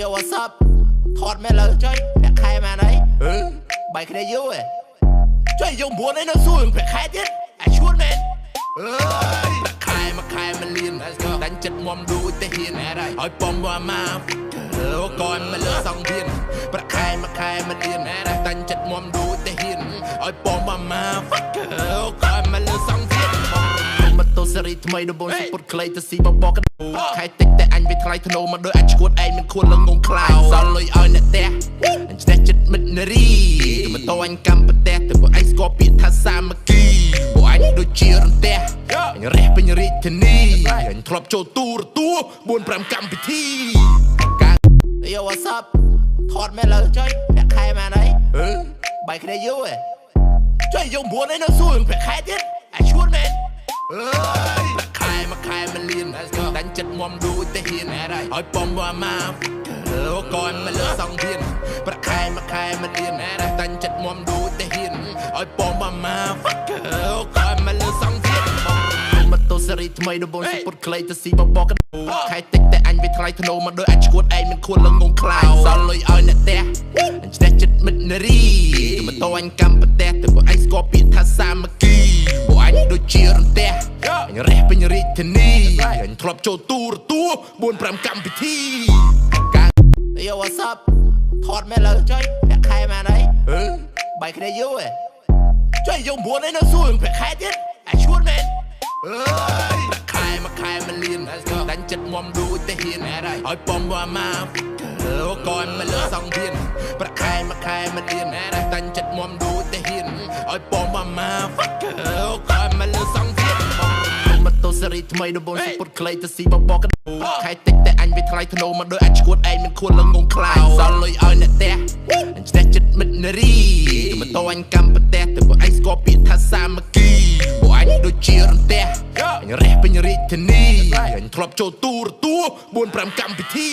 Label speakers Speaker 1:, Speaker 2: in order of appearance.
Speaker 1: Yo what's up ថតមែនលើចុយប្រាក់ខែមែនអីបាយគ្នាយូរចុយយក9ឯនៅសួរប្រាក់ខែទៀតអាឈួតមែនប្រាក់ខែមួយខែមួយលានដាញ់ចិត្តមុំដូចតែហ៊ានឲ្យប៉ុំว่ามาก่อนมาលើសងធានប្រាក់ខែមួយខែមួយលានដាញ់ចិត្តមុំដូចតែហ៊ានឲ្យប៉ុំว่ามาก่อนมาលើសងធានមកទៅសេរីថ្មីដំបូងសពុតក្លេទៅស៊ីបបកខែតិចតែអញវាថ្លៃធ្នូមកដោយអាចឈួតឯងមិនខួនលងងខ្លាយសល់លុយឲ្យអ្នកផ្ទះអញស្ទះចិត្តមិត្តនារីទៅមកតអញកម្មប្រទេសទៅពួកឯងស្គាល់ពាក្យថាសាមគ្គីពួកអញដូចជារន្ទះអញរះពេញរាជធានីអញធ្លាប់ចូលទូរទស្សន៍ 4-5 កម្មវិធីYo what's up ថតមែនលើចុយប្រាក់ខែមែនអីបាយគ្នាយូរចុយយក9ឯនៅសួរប្រាក់ខែទៀតអាឈួតមែនប្រាក់ខែមួយខែមួយលានដាញ់ចិត្តមុំដូចតែហ៊ានឲ្យប៉ុំว่ามาก่อนมาលើសងធានប្រាក់ខែមួយខែមួយលានដាញ់ចិត្តមុំដូចតែហ៊ានឲ្យប៉ុំว่ามาก่อนมาលើសងធានមកទៅសេរីថ្មីដំបូងសពុតក្លេទៅស៊ីបបកខែតិចតែអញវាថ្លៃធ្នូមកដោយអាចឈួតឯងមិនខួនលងងខ្លាយសល់លុយឲ្យអ្នកផ្ទះអញស្ទះចិត្តមិត្តនារីទៅមកតអញកម្មប្រទេសទៅពួកឯងស្គាល់ពាក្យថាសាមគ្គីពួកអញដូចជារន្ទះអញរះពេញរាជធានីអញធ្លាប់ចូលទូរទស្សន៍ 4-5 កម្មវិធី Yo what's up ថតមែនលើចុយប្រាក់ខែមែនអីបាយគ្នាយូរចុយយក9ឯនៅសួរប្រាក់ខែទៀតអាឈួតមែនប្រាក់ខែមួយខែមួយលានដាញ់ចិត្តមុំដូចតែហ៊ានឲ្យប៉ុំว่ามาก่อนมาលើសងធានប្រាក់ខែមួយខែមួយលានដាញ់ចិត្តមុំដូចតែហ៊ានឲ្យប៉ុំว่ามาก่อนมาលើសងធានមកទៅសេរីថ្មីដំបូងសពុតក្លេទៅស៊ីបបកខែតិចតែអញវាថ្លៃធ្នូមកដោយអាចឈួតឯងមិនខួនលងងខ្លាយសល់លុយឲ្យអ្នកផ្ទះអញស្ទះចិត្តមិត្តនារីទៅមកតអញកម្មប្រទេសទៅពួកឯងស្គាល់ពាក្យថាសាមគ្គីពួកអញដូចជារន្ទះអញរះពេញរាជធានីអញធ្លាប់ចូលទូរទស្សន៍ 4-5 កម្មវិធី